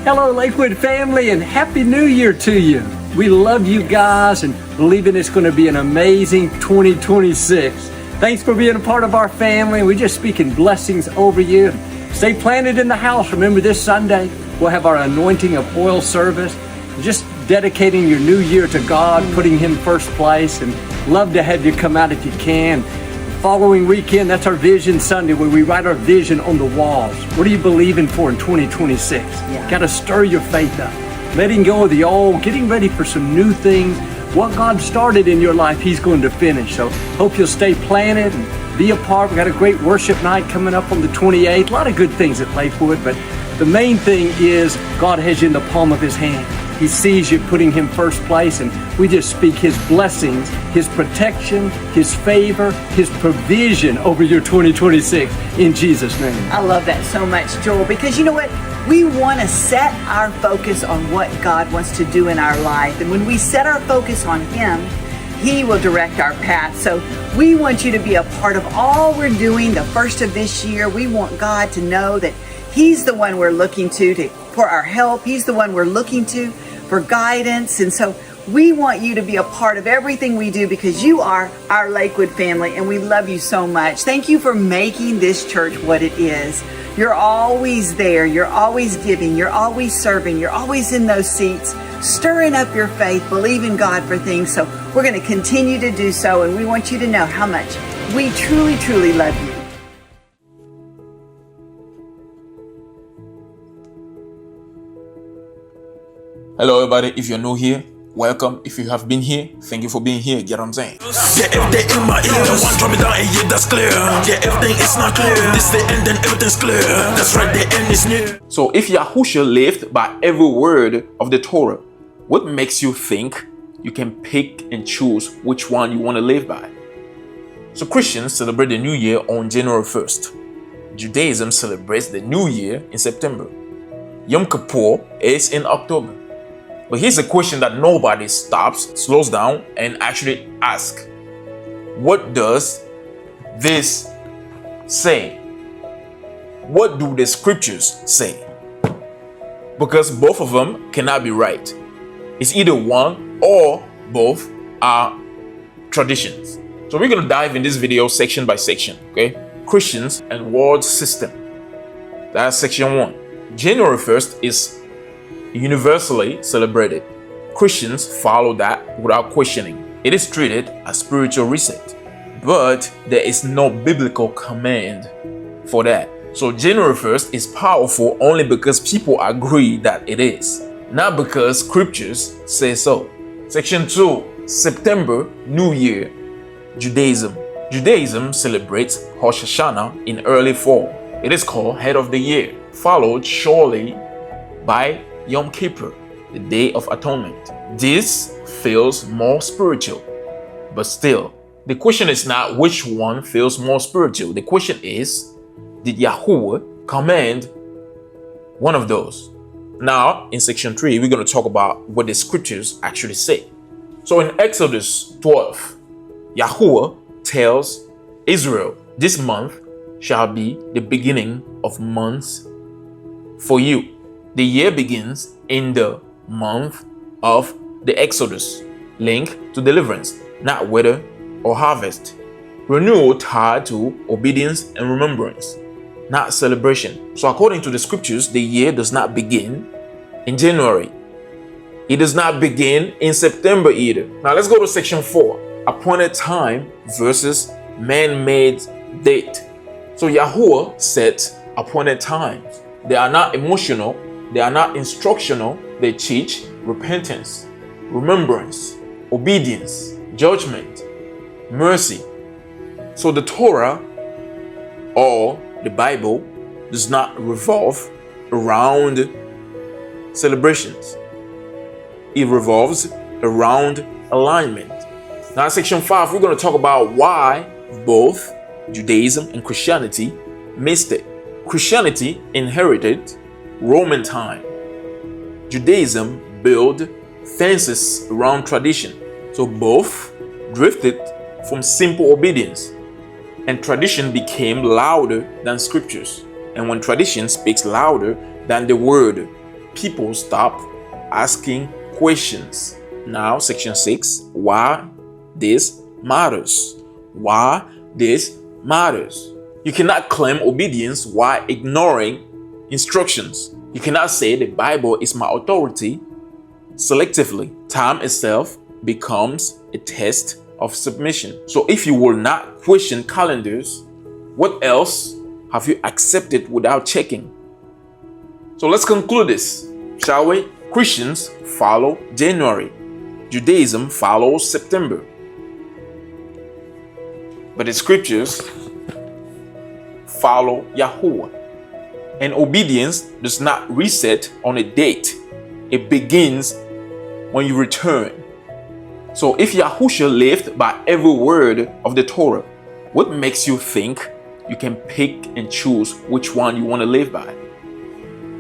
Hello, Lakewood family, and Happy New Year to you. We love you guys and believing it's going to be an amazing 2026. Thanks for being a part of our family. We're just speaking blessings over you. Stay planted in the house. Remember, this Sunday, we'll have our anointing of oil service. Just dedicating your new year to God, putting Him first place, and love to have you come out if you can. Following weekend, that's our Vision Sunday, where we write our vision on the walls. What are you believing for in 2026? Got to stir your faith up. Letting go of the old, getting ready for some new things. What God started in your life, He's going to finish. So hope you'll stay planted and be a part. We got a great worship night coming up on the 28th. A lot of good things at Lakewood, but the main thing is God has you in the palm of His hand. He sees you putting Him first place, and we just speak His blessings, His protection, His favor, His provision over your 2026 in Jesus' name. I love that so much, Joel, because you know what? We want to set our focus on what God wants to do in our life. And when we set our focus on Him, He will direct our path. So we want you to be a part of all we're doing the first of this year. We want God to know that He's the one we're looking to for our help. He's the one we're looking to for guidance. And so we want you to be a part of everything we do because you are our Lakewood family and we love you so much. Thank you for making this church what it is. You're always there. You're always giving. You're always serving. You're always in those seats, stirring up your faith, believing God for things. So we're going to continue to do so. And we want you to know how much we truly, truly love you. Hello everybody, if you're new here, welcome. If you have been here, thank you for being here. Get what I'm saying? Yeah, if they in my ear, the one drop me down and yeah, that's clear. Yeah, everything is not clear. This the end and everything's clear. That's right, the end is near. So if YAHUSHA lived by every word of the Torah, what makes you think you can pick and choose which one you want to live by? So Christians celebrate the New Year on January 1st. Judaism celebrates the New Year in September. Yom Kippur is in October. But here's a question that nobody stops, slows down, and actually asks. What does this say? What do the scriptures say? Because both of them cannot be right. It's either one or both are traditions. So we're going to dive in this video section by section, okay? Christians and world system. That's section 1. January 1st is universally celebrated. Christians follow that without questioning. It is treated as spiritual reset, but there is no biblical command for that. So January 1st is powerful only because people agree that it is, not because scriptures say so. Section 2, September, New Year, Judaism. Judaism celebrates Rosh Hashanah in early fall. It is called Head of the Year, followed shortly by Yom Kippur, the Day of Atonement. This feels more spiritual, but still, the question is not which one feels more spiritual. The question is, did YAHUAH command one of those? Now, in section 3, we're going to talk about what the scriptures actually say. So in Exodus 12, YAHUAH tells Israel, this month shall be the beginning of months for you. The year begins in the month of the Exodus, linked to deliverance, not weather or harvest. Renewal tied to obedience and remembrance, not celebration. So according to the scriptures, the year does not begin in January. It does not begin in September either. Now let's go to section 4, appointed time versus man-made date. So YAHUAH sets appointed times. They are not emotional. They are not instructional. They teach repentance, remembrance, obedience, judgment, mercy. So the Torah or the Bible does not revolve around celebrations. It revolves around alignment. Now in section 5, we're going to talk about why both Judaism and Christianity missed it. Christianity inherited Roman time. Judaism built fences around tradition. So both drifted from simple obedience, and tradition became louder than scriptures. And when tradition speaks louder than the word, people stop asking questions. Now, section 6, why this matters. Why this matters. You cannot claim obedience while ignoring instructions. You cannot say the Bible is my authority selectively. Time itself becomes a test of submission. So if you will not question calendars, what else have you accepted without checking? So let's conclude this, shall we? Christians follow January. Judaism follows September. But the scriptures follow YAHUAH. And obedience does not reset on a date. It begins when you return. So if YAHUSHA lived by every word of the Torah, what makes you think you can pick and choose which one you want to live by?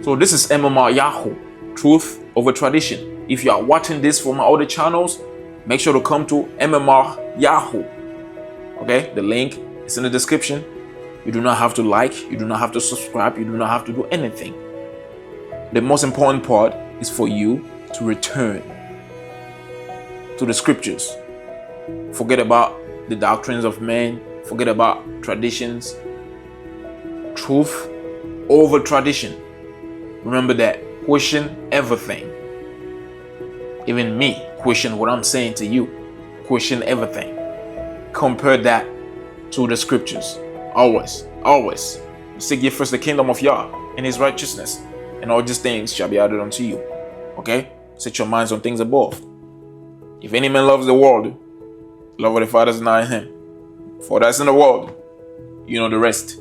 So this is MMR YAHU, Truth Over Tradition. If you are watching this from my other channels, make sure to come to MMR YAHU. Okay, the link is in the description. You do not have to like, you do not have to subscribe, you do not have to do anything. The most important part is for you to return to the scriptures. Forget about the doctrines of men, forget about traditions. Truth over tradition. Remember that. Question everything. Even me, question what I'm saying to you. Question everything. Compare that to the scriptures. Always, always. Seek ye first the kingdom of Yah and his righteousness, and all these things shall be added unto you. Okay? Set your minds on things above. If any man loves the world, love of the Father is not in him. For that's in the world. You know the rest.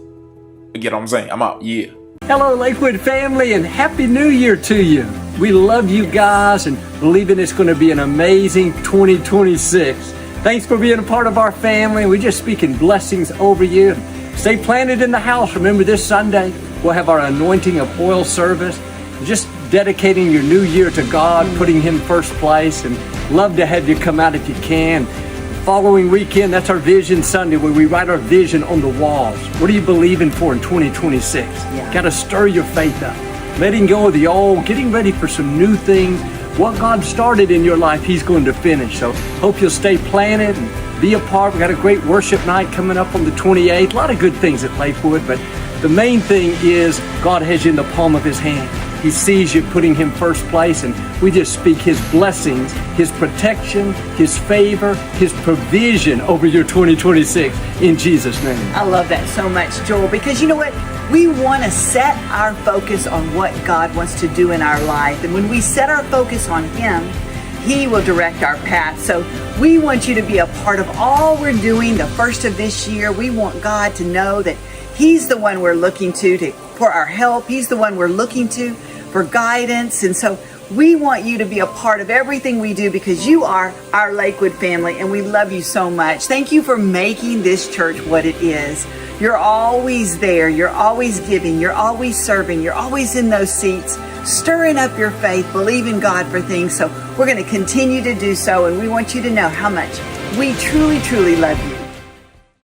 You get what I'm saying? I'm out. Yeah. Hello, Lakewood family, and Happy New Year to you. We love you guys and believing it's going to be an amazing 2026. Thanks for being a part of our family. We're just speaking blessings over you. Stay planted in the house. Remember, this Sunday, we'll have our anointing of oil service. Just dedicating your new year to God, putting him first place, and love to have you come out if you can. Following weekend, that's our Vision Sunday, where we write our vision on the walls. What are you believing for in 2026? Got to stir your faith up. Letting go of the old, getting ready for some new things. What God started in your life, he's going to finish. So hope you'll stay planted and be a part. We got a great worship night coming up on the 28th. A lot of good things at Lakewood, but the main thing is God has you in the palm of his hand. He sees you putting him first place, and we just speak his blessings, his protection, his favor, his provision over your 2026 in Jesus' name. I love that so much, Joel, because you know what? We want to set our focus on what God wants to do in our life. And when we set our focus on him, he will direct our path. So we want you to be a part of all we're doing the first of this year. We want God to know that he's the one we're looking to for our help. He's the one we're looking to for guidance. And so we want you to be a part of everything we do, because you are our Lakewood family and we love you so much. Thank you for making this church what it is. You're always there. You're always giving. You're always serving. You're always in those seats, stirring up your faith, believing God for things. So we're going to continue to do so. And we want you to know how much we truly, truly love you.